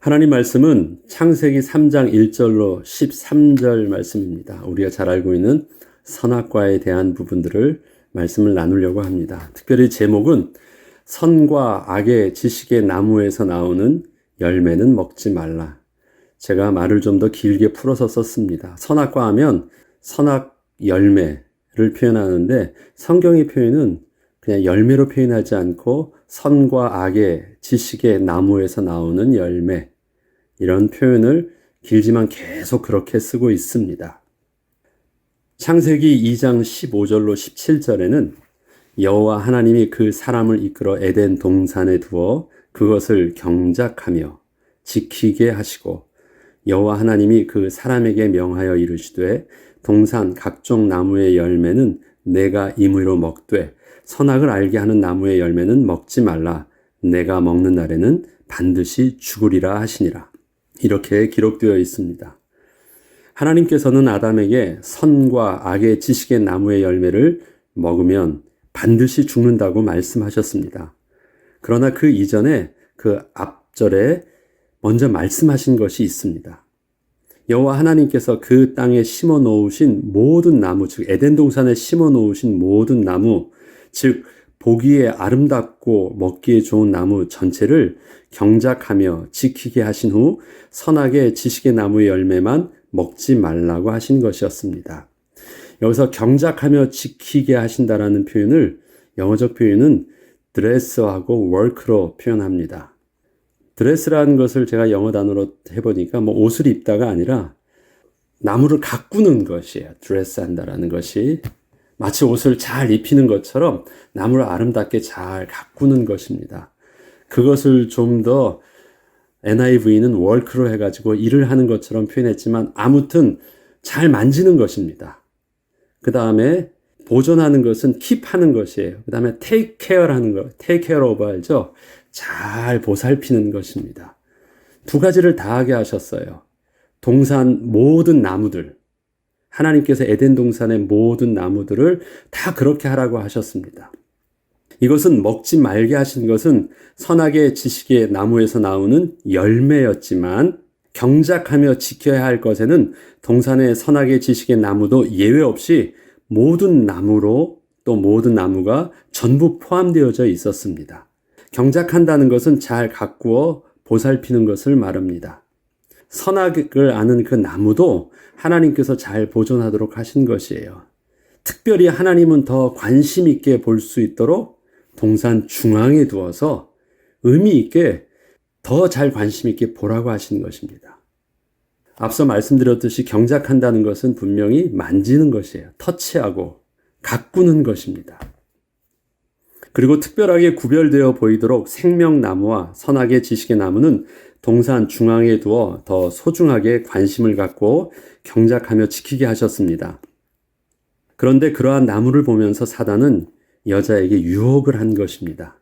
하나님 말씀은 창세기 3장 1절로 13절 말씀입니다. 우리가 잘 알고 있는 선악과에 대한 부분들을 말씀을 나누려고 합니다. 특별히 제목은 선과 악의 지식의 나무에서 나오는 열매는 먹지 말라. 제가 말을 좀 더 길게 풀어서 썼습니다. 선악과 하면 선악 열매를 표현하는데 성경의 표현은 그냥 열매로 표현하지 않고 선과 악의 지식의 나무에서 나오는 열매, 이런 표현을 길지만 계속 그렇게 쓰고 있습니다. 창세기 2장 15절로 17절에는 여호와 하나님이 그 사람을 이끌어 에덴 동산에 두어 그것을 경작하며 지키게 하시고 여호와 하나님이 그 사람에게 명하여 이르시되 동산 각종 나무의 열매는 내가 임의로 먹되 선악을 알게 하는 나무의 열매는 먹지 말라. 내가 먹는 날에는 반드시 죽으리라 하시니라. 이렇게 기록되어 있습니다. 하나님께서는 아담에게 선과 악의 지식의 나무의 열매를 먹으면 반드시 죽는다고 말씀하셨습니다. 그러나 그 이전에 그 앞절에 먼저 말씀하신 것이 있습니다. 여호와 하나님께서 그 땅에 심어 놓으신 모든 나무, 즉 에덴 동산에 심어 놓으신 모든 나무, 즉 보기에 아름답고 먹기에 좋은 나무 전체를 경작하며 지키게 하신 후 선악의 지식의 나무의 열매만 먹지 말라고 하신 것이었습니다. 여기서 경작하며 지키게 하신다라는 표현을 영어적 표현은 드레스하고 work로 표현합니다. 드레스라는 것을 제가 영어 단어로 해보니까 옷을 입다가 아니라 나무를 가꾸는 것이에요. 드레스 한다라는 것이 마치 옷을 잘 입히는 것처럼 나무를 아름답게 잘 가꾸는 것입니다. 그것을 좀 더 NIV는 work로 해가지고 일을 하는 것처럼 표현했지만 아무튼 잘 만지는 것입니다. 그 다음에 보존하는 것은 keep 하는 것이에요. 그 다음에 take care 하는 거, take care of 알죠? 잘 보살피는 것입니다. 두 가지를 다 하게 하셨어요. 동산 모든 나무들, 하나님께서 에덴 동산의 모든 나무들을 다 그렇게 하라고 하셨습니다. 이것은 먹지 말게 하신 것은 선악의 지식의 나무에서 나오는 열매였지만 경작하며 지켜야 할 것에는 동산의 선악의 지식의 나무도 예외 없이 모든 나무로 또 모든 나무가 전부 포함되어져 있었습니다. 경작한다는 것은 잘 가꾸어 보살피는 것을 말합니다. 선악을 아는 그 나무도 하나님께서 잘 보존하도록 하신 것이에요. 특별히 하나님은 더 관심 있게 볼 수 있도록 동산 중앙에 두어서 의미 있게 더 잘 관심 있게 보라고 하시는 것입니다. 앞서 말씀드렸듯이 경작한다는 것은 분명히 만지는 것이에요. 터치하고 가꾸는 것입니다. 그리고 특별하게 구별되어 보이도록 생명나무와 선악의 지식의 나무는 동산 중앙에 두어 더 소중하게 관심을 갖고 경작하며 지키게 하셨습니다. 그런데 그러한 나무를 보면서 사단은 여자에게 유혹을 한 것입니다.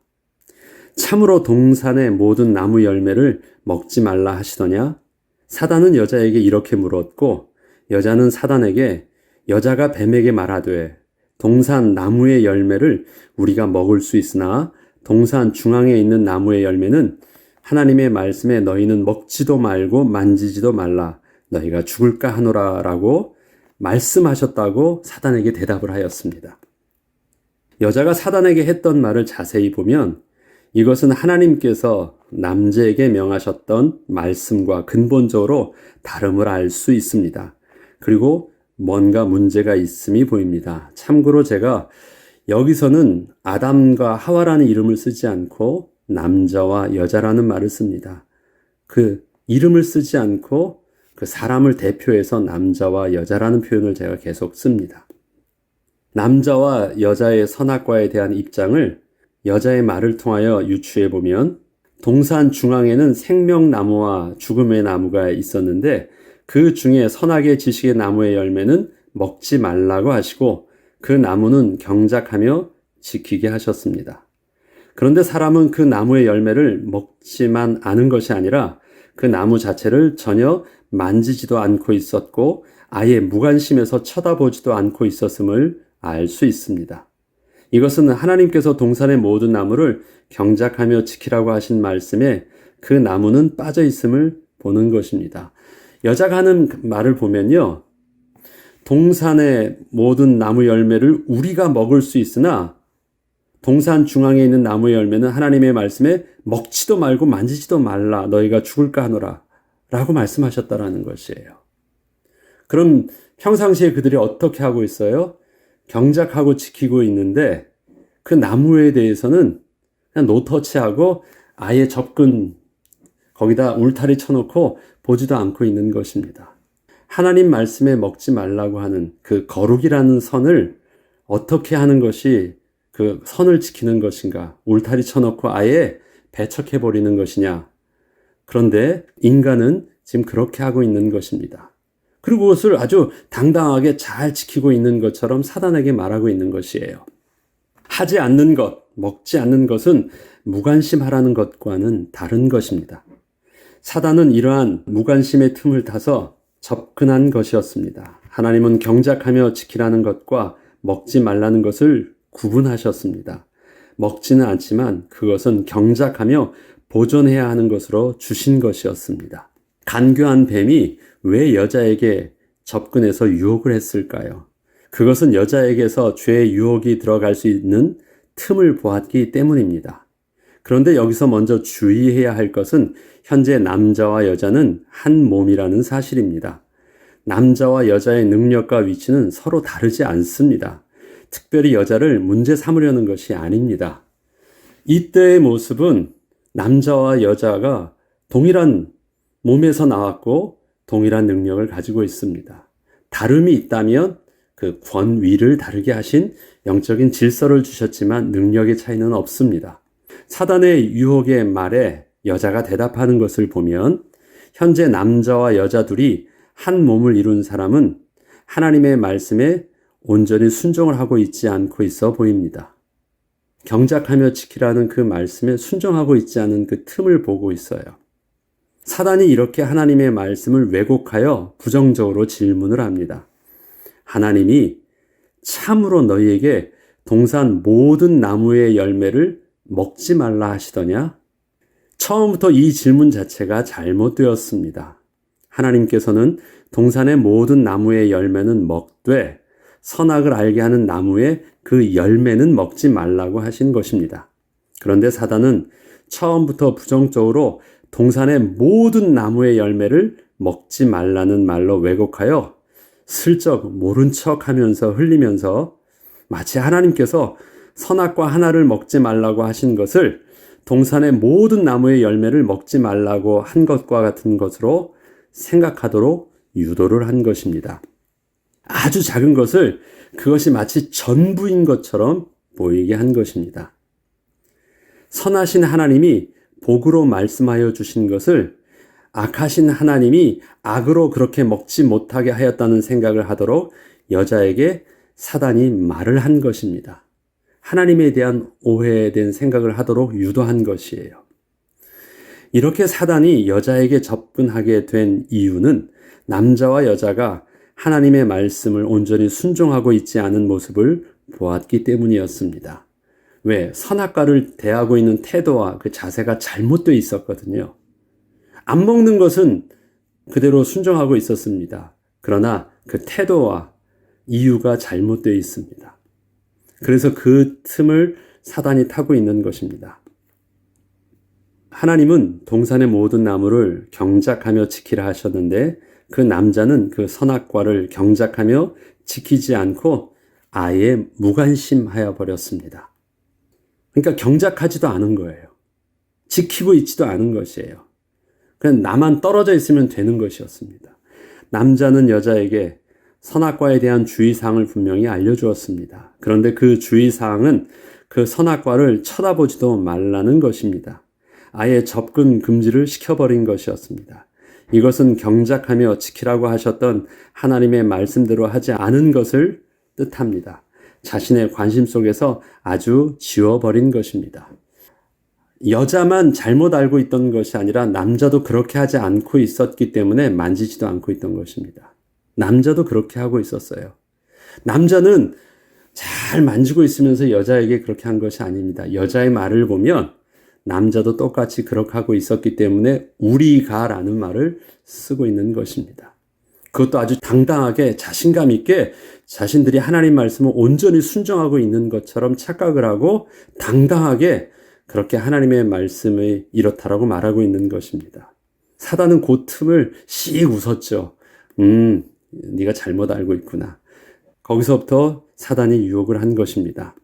참으로 동산의 모든 나무 열매를 먹지 말라 하시더냐? 사단은 여자에게 이렇게 물었고 여자는 사단에게 여자가 뱀에게 말하되 동산 나무의 열매를 우리가 먹을 수 있으나 동산 중앙에 있는 나무의 열매는 하나님의 말씀에 너희는 먹지도 말고 만지지도 말라 너희가 죽을까 하노라 라고 말씀하셨다고 사단에게 대답을 하였습니다. 여자가 사단에게 했던 말을 자세히 보면 이것은 하나님께서 남자에게 명하셨던 말씀과 근본적으로 다름을 알 수 있습니다. 그리고 뭔가 문제가 있음이 보입니다. 참고로 제가 여기서는 아담과 하와라는 이름을 쓰지 않고 남자와 여자라는 말을 씁니다. 그 이름을 쓰지 않고 그 사람을 대표해서 남자와 여자라는 표현을 제가 계속 씁니다. 남자와 여자의 선악과에 대한 입장을 여자의 말을 통하여 유추해 보면 동산 중앙에는 생명나무와 죽음의 나무가 있었는데 그 중에 선악의 지식의 나무의 열매는 먹지 말라고 하시고 그 나무는 경작하며 지키게 하셨습니다. 그런데 사람은 그 나무의 열매를 먹지만 않은 것이 아니라 그 나무 자체를 전혀 만지지도 않고 있었고 아예 무관심해서 쳐다보지도 않고 있었음을 알 수 있습니다. 이것은 하나님께서 동산의 모든 나무를 경작하며 지키라고 하신 말씀에 그 나무는 빠져 있음을 보는 것입니다. 여자가 하는 말을 보면요. 동산의 모든 나무 열매를 우리가 먹을 수 있으나 동산 중앙에 있는 나무의 열매는 하나님의 말씀에 먹지도 말고 만지지도 말라 너희가 죽을까 하노라 라고 말씀하셨다라는 것이에요. 그럼 평상시에 그들이 어떻게 하고 있어요? 경작하고 지키고 있는데 그 나무에 대해서는 그냥 노터치하고 아예 접근 거기다 울타리 쳐놓고 보지도 않고 있는 것입니다. 하나님 말씀에 먹지 말라고 하는 그 거룩이라는 선을 어떻게 하는 것이 그 선을 지키는 것인가? 울타리 쳐놓고 아예 배척해버리는 것이냐? 그런데 인간은 지금 그렇게 하고 있는 것입니다. 그리고 그것을 아주 당당하게 잘 지키고 있는 것처럼 사단에게 말하고 있는 것이에요. 하지 않는 것, 먹지 않는 것은 무관심하라는 것과는 다른 것입니다. 사단은 이러한 무관심의 틈을 타서 접근한 것이었습니다. 하나님은 경작하며 지키라는 것과 먹지 말라는 것을 구분하셨습니다. 먹지는 않지만 그것은 경작하며 보존해야 하는 것으로 주신 것이었습니다. 간교한 뱀이 왜 여자에게 접근해서 유혹을 했을까요? 그것은 여자에게서 죄의 유혹이 들어갈 수 있는 틈을 보았기 때문입니다. 그런데 여기서 먼저 주의해야 할 것은 현재 남자와 여자는 한 몸이라는 사실입니다. 남자와 여자의 능력과 위치는 서로 다르지 않습니다. 특별히 여자를 문제 삼으려는 것이 아닙니다. 이때의 모습은 남자와 여자가 동일한 몸에서 나왔고 동일한 능력을 가지고 있습니다. 다름이 있다면 그 권위를 다르게 하신 영적인 질서를 주셨지만 능력의 차이는 없습니다. 사단의 유혹의 말에 여자가 대답하는 것을 보면 현재 남자와 여자 둘이 한 몸을 이룬 사람은 하나님의 말씀에 온전히 순종을 하고 있지 않고 있어 보입니다. 경작하며 지키라는 그 말씀에 순종하고 있지 않은 그 틈을 보고 있어요. 사단이 이렇게 하나님의 말씀을 왜곡하여 부정적으로 질문을 합니다. 하나님이 참으로 너희에게 동산 모든 나무의 열매를 먹지 말라 하시더냐? 처음부터 이 질문 자체가 잘못되었습니다. 하나님께서는 동산의 모든 나무의 열매는 먹되 선악을 알게 하는 나무의 그 열매는 먹지 말라고 하신 것입니다. 그런데 사단은 처음부터 부정적으로 동산의 모든 나무의 열매를 먹지 말라는 말로 왜곡하여 슬쩍 모른 척 하면서 흘리면서 마치 하나님께서 선악과 하나를 먹지 말라고 하신 것을 동산의 모든 나무의 열매를 먹지 말라고 한 것과 같은 것으로 생각하도록 유도를 한 것입니다. 아주 작은 것을 그것이 마치 전부인 것처럼 보이게 한 것입니다. 선하신 하나님이 복으로 말씀하여 주신 것을 악하신 하나님이 악으로 그렇게 먹지 못하게 하였다는 생각을 하도록 여자에게 사단이 말을 한 것입니다. 하나님에 대한 오해에 대한 생각을 하도록 유도한 것이에요. 이렇게 사단이 여자에게 접근하게 된 이유는 남자와 여자가 하나님의 말씀을 온전히 순종하고 있지 않은 모습을 보았기 때문이었습니다. 왜? 선악과를 대하고 있는 태도와 그 자세가 잘못되어 있었거든요. 안 먹는 것은 그대로 순종하고 있었습니다. 그러나 그 태도와 이유가 잘못되어 있습니다. 그래서 그 틈을 사단이 타고 있는 것입니다. 하나님은 동산의 모든 나무를 경작하며 지키라 하셨는데 그 남자는 그 선악과를 경작하며 지키지 않고 아예 무관심하여 버렸습니다. 그러니까 경작하지도 않은 거예요. 지키고 있지도 않은 것이에요. 그냥 나만 떨어져 있으면 되는 것이었습니다. 남자는 여자에게 선악과에 대한 주의사항을 분명히 알려주었습니다. 그런데 그 주의사항은 그 선악과를 쳐다보지도 말라는 것입니다. 아예 접근 금지를 시켜버린 것이었습니다. 이것은 경작하며 지키라고 하셨던 하나님의 말씀대로 하지 않은 것을 뜻합니다. 자신의 관심 속에서 아주 지워버린 것입니다. 여자만 잘못 알고 있던 것이 아니라 남자도 그렇게 하지 않고 있었기 때문에 만지지도 않고 있던 것입니다. 남자도 그렇게 하고 있었어요. 남자는 잘 만지고 있으면서 여자에게 그렇게 한 것이 아닙니다. 여자의 말을 보면 남자도 똑같이 그렇게 하고 있었기 때문에 우리가라는 말을 쓰고 있는 것입니다. 그것도 아주 당당하게 자신감 있게 자신들이 하나님 말씀을 온전히 순종하고 있는 것처럼 착각을 하고 당당하게 그렇게 하나님의 말씀이 이렇다라고 말하고 있는 것입니다. 사단은 그 틈을 씩 웃었죠. 네가 잘못 알고 있구나. 거기서부터 사단이 유혹을 한 것입니다.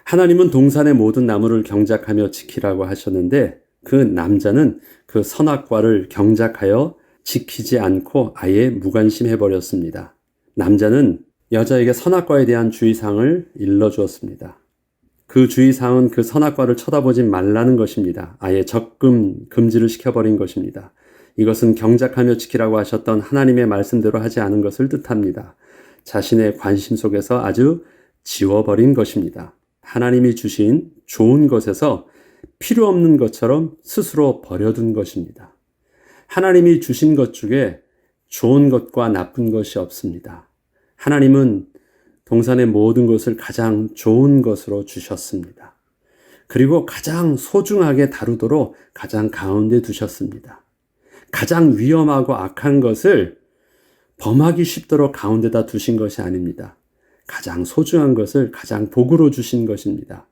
하나님은 동산의 모든 나무를 경작하며 지키라고 하셨는데 그 남자는 그 선악과를 경작하여 지키지 않고 아예 무관심해버렸습니다. 남자는 여자에게 선악과에 대한 주의사항을 일러주었습니다. 그 주의사항은 그 선악과를 쳐다보지 말라는 것입니다. 아예 적금 금지를 시켜버린 것입니다. 이것은 경작하며 지키라고 하셨던 하나님의 말씀대로 하지 않은 것을 뜻합니다. 자신의 관심 속에서 아주 지워버린 것입니다. 하나님이 주신 좋은 것에서 필요 없는 것처럼 스스로 버려둔 것입니다. 하나님이 주신 것 중에 좋은 것과 나쁜 것이 없습니다. 하나님은 동산의 모든 것을 가장 좋은 것으로 주셨습니다. 그리고 가장 소중하게 다루도록 가장 가운데 두셨습니다. 가장 위험하고 악한 것을 범하기 쉽도록 가운데다 두신 것이 아닙니다. 가장 소중한 것을 가장 복으로 주신 것입니다.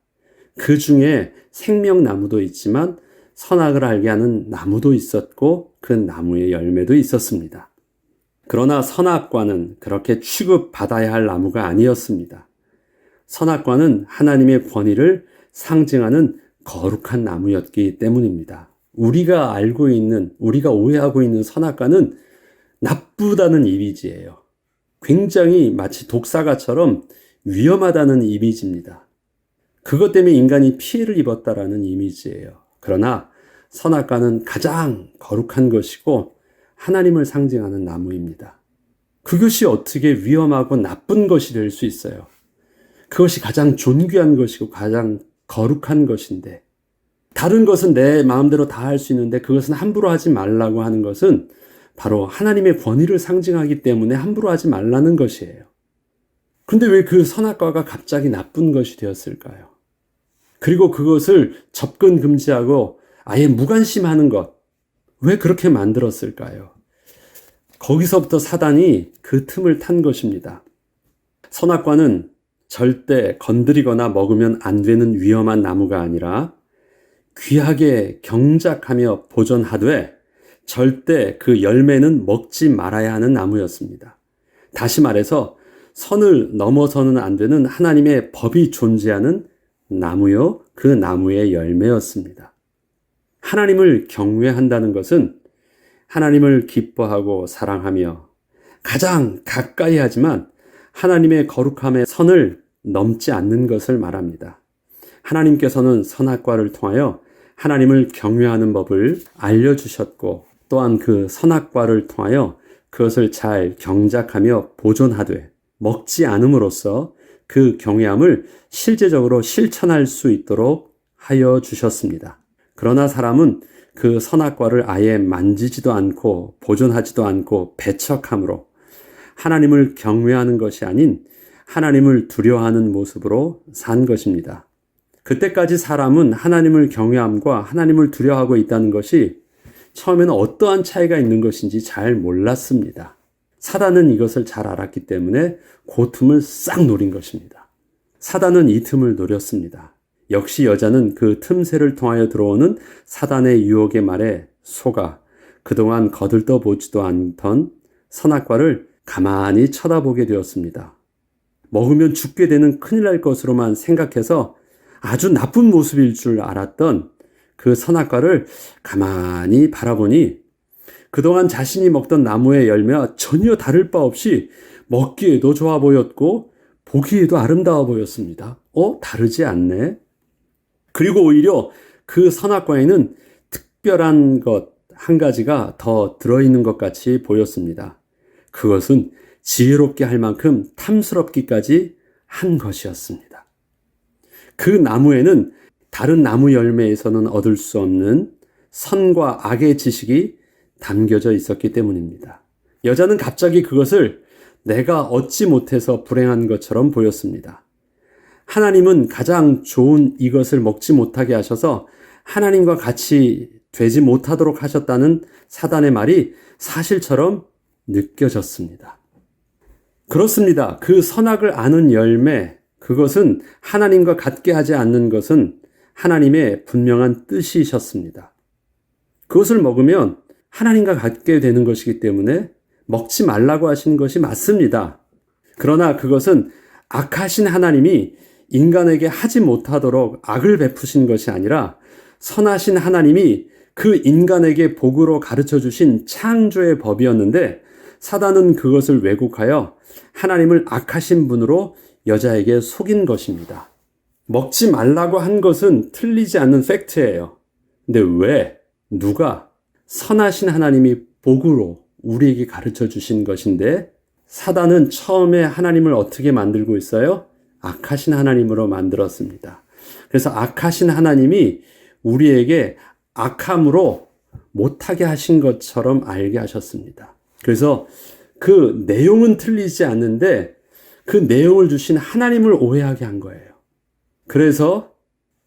그 중에 생명나무도 있지만 선악을 알게 하는 나무도 있었고 그 나무의 열매도 있었습니다. 그러나 선악과는 그렇게 취급받아야 할 나무가 아니었습니다. 선악과는 하나님의 권위를 상징하는 거룩한 나무였기 때문입니다. 우리가 알고 있는, 우리가 오해하고 있는 선악과는 나쁘다는 이미지예요. 굉장히 마치 독사과처럼 위험하다는 이미지입니다. 그것 때문에 인간이 피해를 입었다라는 이미지예요. 그러나 선악과는 가장 거룩한 것이고 하나님을 상징하는 나무입니다. 그것이 어떻게 위험하고 나쁜 것이 될 수 있어요? 그것이 가장 존귀한 것이고 가장 거룩한 것인데 다른 것은 내 마음대로 다 할 수 있는데 그것은 함부로 하지 말라고 하는 것은 바로 하나님의 권위를 상징하기 때문에 함부로 하지 말라는 것이에요. 그런데 왜 그 선악과가 갑자기 나쁜 것이 되었을까요? 그리고 그것을 접근 금지하고 아예 무관심하는 것, 왜 그렇게 만들었을까요? 거기서부터 사단이 그 틈을 탄 것입니다. 선악과는 절대 건드리거나 먹으면 안 되는 위험한 나무가 아니라 귀하게 경작하며 보존하되 절대 그 열매는 먹지 말아야 하는 나무였습니다. 다시 말해서 선을 넘어서는 안 되는 하나님의 법이 존재하는 나무요, 그 나무의 열매였습니다. 하나님을 경외한다는 것은 하나님을 기뻐하고 사랑하며 가장 가까이 하지만 하나님의 거룩함의 선을 넘지 않는 것을 말합니다. 하나님께서는 선악과를 통하여 하나님을 경외하는 법을 알려주셨고 또한 그 선악과를 통하여 그것을 잘 경작하며 보존하되 먹지 않음으로써 그 경외함을 실제적으로 실천할 수 있도록 하여 주셨습니다. 그러나 사람은 그 선악과를 아예 만지지도 않고 보존하지도 않고 배척함으로 하나님을 경외하는 것이 아닌 하나님을 두려워하는 모습으로 산 것입니다. 그때까지 사람은 하나님을 경외함과 하나님을 두려워하고 있다는 것이 처음에는 어떠한 차이가 있는 것인지 잘 몰랐습니다. 사단은 이것을 잘 알았기 때문에 그 틈을 싹 노린 것입니다. 사단은 이 틈을 노렸습니다. 역시 여자는 그 틈새를 통하여 들어오는 사단의 유혹의 말에 속아 그동안 거들떠 보지도 않던 선악과를 가만히 쳐다보게 되었습니다. 먹으면 죽게 되는 큰일 날 것으로만 생각해서 아주 나쁜 모습일 줄 알았던 그 선악과를 가만히 바라보니 그동안 자신이 먹던 나무의 열매와 전혀 다를 바 없이 먹기에도 좋아 보였고 보기에도 아름다워 보였습니다. 다르지 않네. 그리고 오히려 그 선악과에는 특별한 것 한 가지가 더 들어있는 것 같이 보였습니다. 그것은 지혜롭게 할 만큼 탐스럽기까지 한 것이었습니다. 그 나무에는 다른 나무 열매에서는 얻을 수 없는 선과 악의 지식이 담겨져 있었기 때문입니다. 여자는 갑자기 그것을 내가 얻지 못해서 불행한 것처럼 보였습니다. 하나님은 가장 좋은 이것을 먹지 못하게 하셔서 하나님과 같이 되지 못하도록 하셨다는 사단의 말이 사실처럼 느껴졌습니다. 그렇습니다. 그 선악을 아는 열매, 그것은 하나님과 같게 하지 않는 것은 하나님의 분명한 뜻이셨습니다. 그것을 먹으면 하나님과 같게 되는 것이기 때문에 먹지 말라고 하신 것이 맞습니다. 그러나 그것은 악하신 하나님이 인간에게 하지 못하도록 악을 베푸신 것이 아니라 선하신 하나님이 그 인간에게 복으로 가르쳐 주신 창조의 법이었는데 사단은 그것을 왜곡하여 하나님을 악하신 분으로 여자에게 속인 것입니다. 먹지 말라고 한 것은 틀리지 않는 팩트예요. 근데 왜? 누가? 선하신 하나님이 복으로 우리에게 가르쳐 주신 것인데 사단은 처음에 하나님을 어떻게 만들고 있어요? 악하신 하나님으로 만들었습니다. 그래서 악하신 하나님이 우리에게 악함으로 못하게 하신 것처럼 알게 하셨습니다. 그래서 그 내용은 틀리지 않는데 그 내용을 주신 하나님을 오해하게 한 거예요. 그래서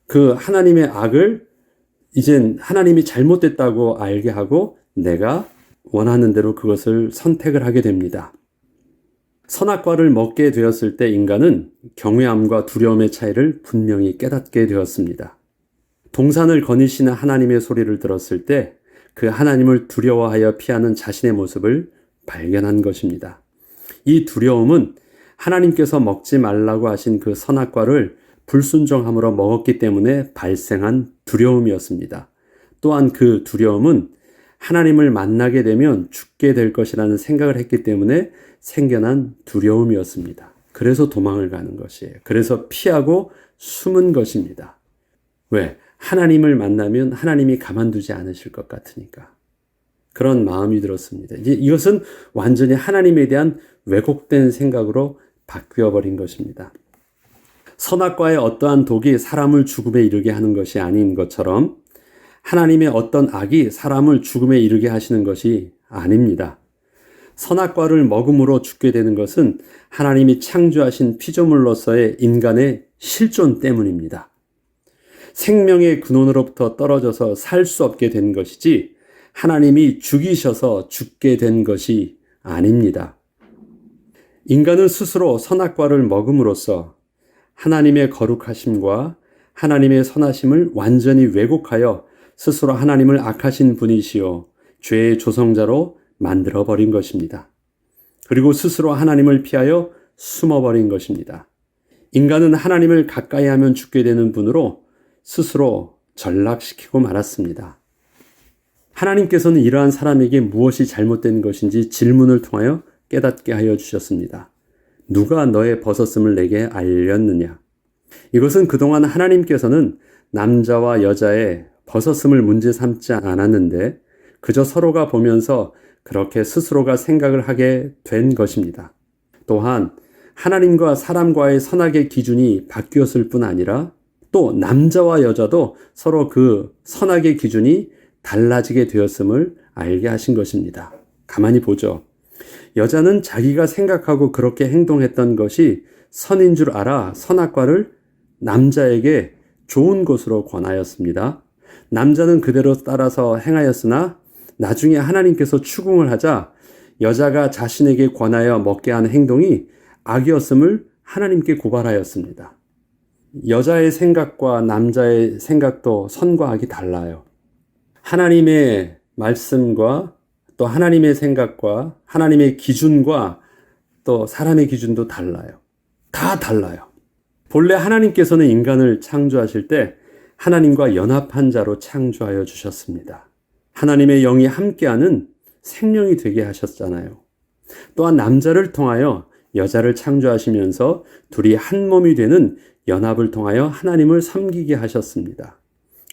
그 하나님의 악을 이젠 하나님이 잘못됐다고 알게 하고 내가 원하는 대로 그것을 선택을 하게 됩니다. 선악과를 먹게 되었을 때 인간은 경외함과 두려움의 차이를 분명히 깨닫게 되었습니다. 동산을 거니시는 하나님의 소리를 들었을 때 그 하나님을 두려워하여 피하는 자신의 모습을 발견한 것입니다. 이 두려움은 하나님께서 먹지 말라고 하신 그 선악과를 불순종함으로 먹었기 때문에 발생한 두려움이었습니다. 또한 그 두려움은 하나님을 만나게 되면 죽게 될 것이라는 생각을 했기 때문에 생겨난 두려움이었습니다. 그래서 도망을 가는 것이에요. 그래서 피하고 숨은 것입니다. 왜? 하나님을 만나면 하나님이 가만두지 않으실 것 같으니까. 그런 마음이 들었습니다. 이것은 완전히 하나님에 대한 왜곡된 생각으로 바뀌어버린 것입니다. 선악과의 어떠한 독이 사람을 죽음에 이르게 하는 것이 아닌 것처럼 하나님의 어떤 악이 사람을 죽음에 이르게 하시는 것이 아닙니다. 선악과를 먹음으로 죽게 되는 것은 하나님이 창조하신 피조물로서의 인간의 실존 때문입니다. 생명의 근원으로부터 떨어져서 살 수 없게 된 것이지 하나님이 죽이셔서 죽게 된 것이 아닙니다. 인간은 스스로 선악과를 먹음으로써 하나님의 거룩하심과 하나님의 선하심을 완전히 왜곡하여 스스로 하나님을 악하신 분이시요 죄의 조성자로 만들어버린 것입니다. 그리고 스스로 하나님을 피하여 숨어버린 것입니다. 인간은 하나님을 가까이 하면 죽게 되는 분으로 스스로 전락시키고 말았습니다. 하나님께서는 이러한 사람에게 무엇이 잘못된 것인지 질문을 통하여 깨닫게 하여 주셨습니다. 누가 너의 벗었음을 내게 알렸느냐? 이것은 그동안 하나님께서는 남자와 여자의 벗었음을 문제 삼지 않았는데 그저 서로가 보면서 그렇게 스스로가 생각을 하게 된 것입니다. 또한 하나님과 사람과의 선악의 기준이 바뀌었을 뿐 아니라 또 남자와 여자도 서로 그 선악의 기준이 달라지게 되었음을 알게 하신 것입니다. 가만히 보죠. 여자는 자기가 생각하고 그렇게 행동했던 것이 선인 줄 알아 선악과를 남자에게 좋은 것으로 권하였습니다. 남자는 그대로 따라서 행하였으나 나중에 하나님께서 추궁을 하자 여자가 자신에게 권하여 먹게 한 행동이 악이었음을 하나님께 고발하였습니다. 여자의 생각과 남자의 생각도 선과 악이 달라요. 하나님의 말씀과 또 하나님의 생각과 하나님의 기준과 또 사람의 기준도 달라요. 다 달라요. 본래 하나님께서는 인간을 창조하실 때 하나님과 연합한 자로 창조하여 주셨습니다. 하나님의 영이 함께하는 생명이 되게 하셨잖아요. 또한 남자를 통하여 여자를 창조하시면서 둘이 한 몸이 되는 연합을 통하여 하나님을 섬기게 하셨습니다.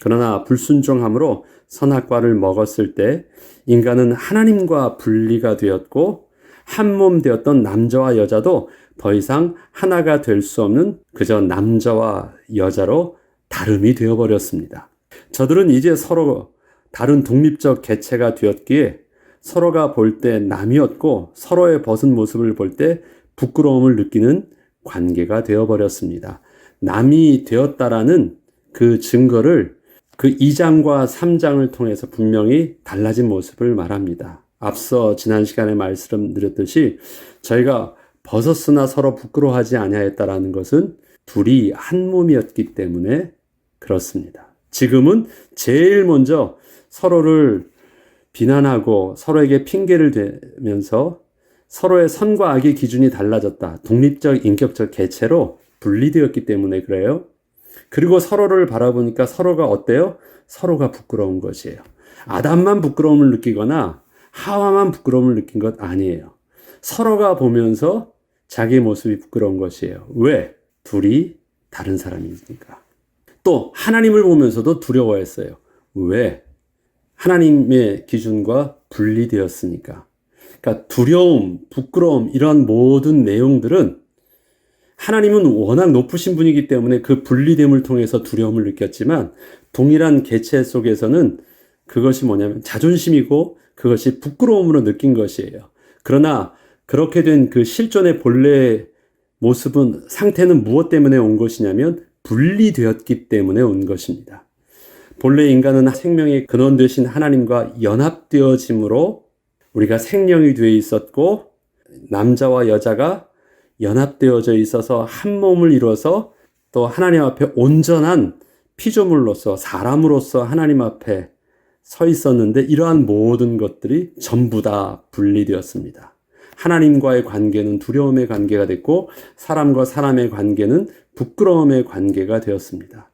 그러나 불순종함으로 선악과를 먹었을 때 인간은 하나님과 분리가 되었고 한 몸 되었던 남자와 여자도 더 이상 하나가 될 수 없는 그저 남자와 여자로 다름이 되어버렸습니다. 저들은 이제 서로 다른 독립적 개체가 되었기에 서로가 볼 때 남이었고 서로의 벗은 모습을 볼 때 부끄러움을 느끼는 관계가 되어버렸습니다. 남이 되었다라는 그 증거를 그 2장과 3장을 통해서 분명히 달라진 모습을 말합니다. 앞서 지난 시간에 말씀드렸듯이 저희가 벗었으나 서로 부끄러워하지 아니하였다라는 것은 둘이 한 몸이었기 때문에 그렇습니다. 지금은 제일 먼저 서로를 비난하고 서로에게 핑계를 대면서 서로의 선과 악의 기준이 달라졌다. 독립적 인격적 개체로 분리되었기 때문에 그래요. 그리고 서로를 바라보니까 서로가 어때요? 서로가 부끄러운 것이에요. 아담만 부끄러움을 느끼거나 하와만 부끄러움을 느낀 것 아니에요. 서로가 보면서 자기의 모습이 부끄러운 것이에요. 왜? 둘이 다른 사람이니까. 또 하나님을 보면서도 두려워했어요. 왜? 하나님의 기준과 분리되었으니까. 그러니까 두려움, 부끄러움 이런 모든 내용들은 하나님은 워낙 높으신 분이기 때문에 그 분리됨을 통해서 두려움을 느꼈지만 동일한 개체 속에서는 그것이 뭐냐면 자존심이고 그것이 부끄러움으로 느낀 것이에요. 그러나 그렇게 된 그 실존의 본래의 모습은 상태는 무엇 때문에 온 것이냐면 분리되었기 때문에 온 것입니다. 본래 인간은 생명의 근원 되신 하나님과 연합되어짐으로 우리가 생명이 되어 있었고 남자와 여자가 연합되어져 있어서 한 몸을 이루어서 또 하나님 앞에 온전한 피조물로서 사람으로서 하나님 앞에 서 있었는데 이러한 모든 것들이 전부 다 분리되었습니다. 하나님과의 관계는 두려움의 관계가 됐고 사람과 사람의 관계는 부끄러움의 관계가 되었습니다.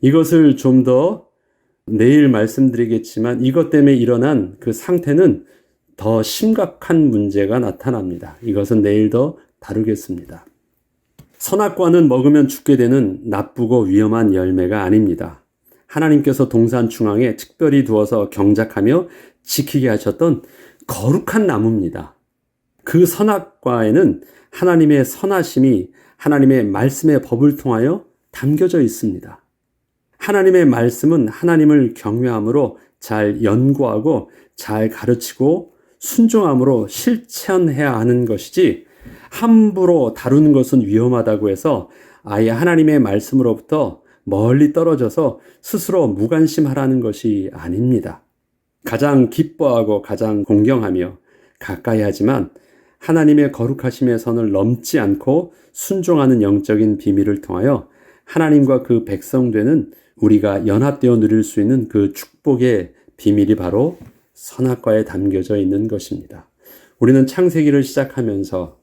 이것을 좀 더 내일 말씀드리겠지만 이것 때문에 일어난 그 상태는 더 심각한 문제가 나타납니다. 이것은 내일 더 다루겠습니다. 선악과는 먹으면 죽게 되는 나쁘고 위험한 열매가 아닙니다. 하나님께서 동산 중앙에 특별히 두어서 경작하며 지키게 하셨던 거룩한 나무입니다. 그 선악과에는 하나님의 선하심이 하나님의 말씀의 법을 통하여 담겨져 있습니다. 하나님의 말씀은 하나님을 경외함으로 잘 연구하고 잘 가르치고 순종함으로 실천해야 하는 것이지 함부로 다루는 것은 위험하다고 해서 아예 하나님의 말씀으로부터 멀리 떨어져서 스스로 무관심하라는 것이 아닙니다. 가장 기뻐하고 가장 공경하며 가까이 하지만 하나님의 거룩하심의 선을 넘지 않고 순종하는 영적인 비밀을 통하여 하나님과 그 백성 되는 우리가 연합되어 누릴 수 있는 그 축복의 비밀이 바로 선악과에 담겨져 있는 것입니다. 우리는 창세기를 시작하면서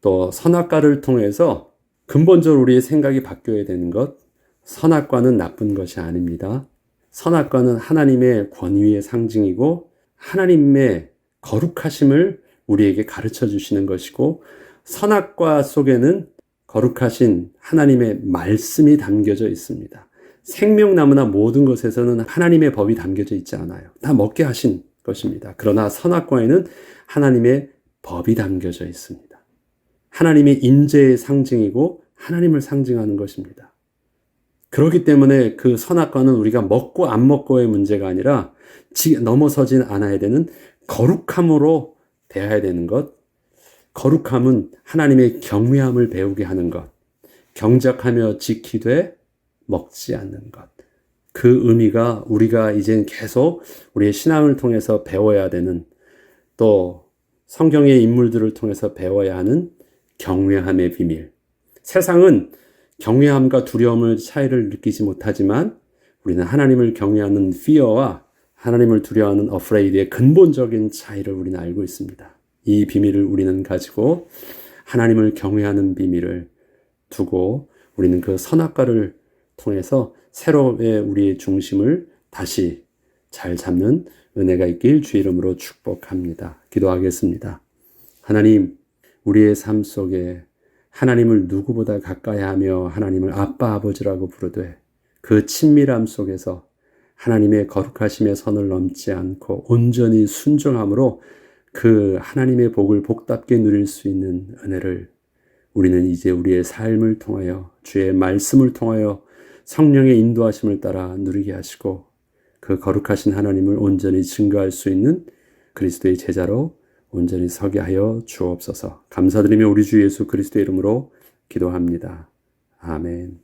또 선악과를 통해서 근본적으로 우리의 생각이 바뀌어야 되는 것, 선악과는 나쁜 것이 아닙니다. 선악과는 하나님의 권위의 상징이고 하나님의 거룩하심을 우리에게 가르쳐 주시는 것이고 선악과 속에는 거룩하신 하나님의 말씀이 담겨져 있습니다. 생명나무나 모든 것에서는 하나님의 법이 담겨져 있지 않아요. 다 먹게 하신 것입니다. 그러나 선악과에는 하나님의 법이 담겨져 있습니다. 하나님의 인재의 상징이고 하나님을 상징하는 것입니다. 그렇기 때문에 그 선악과는 우리가 먹고 안 먹고의 문제가 아니라 넘어서진 않아야 되는 거룩함으로 대해야 되는 것. 거룩함은 하나님의 경외함을 배우게 하는 것. 경작하며 지키되 먹지 않는 것. 그 의미가 우리가 이젠 계속 우리의 신앙을 통해서 배워야 되는 또 성경의 인물들을 통해서 배워야 하는 경외함의 비밀. 세상은 경외함과 두려움의 차이를 느끼지 못하지만 우리는 하나님을 경외하는 fear와 하나님을 두려워하는 afraid의 근본적인 차이를 우리는 알고 있습니다. 이 비밀을 우리는 가지고 하나님을 경외하는 비밀을 두고 우리는 그 선악과를 통해서 새로의 우리의 중심을 다시 잘 잡는 은혜가 있길 주 이름으로 축복합니다. 기도하겠습니다. 하나님, 우리의 삶 속에 하나님을 누구보다 가까이 하며 하나님을 아빠 아버지라고 부르되 그 친밀함 속에서 하나님의 거룩하심의 선을 넘지 않고 온전히 순종함으로 그 하나님의 복을 복답게 누릴 수 있는 은혜를 우리는 이제 우리의 삶을 통하여 주의 말씀을 통하여 성령의 인도하심을 따라 누리게 하시고 그 거룩하신 하나님을 온전히 증거할 수 있는 그리스도의 제자로 온전히 서게 하여 주옵소서. 감사드리며 우리 주 예수 그리스도의 이름으로 기도합니다. 아멘.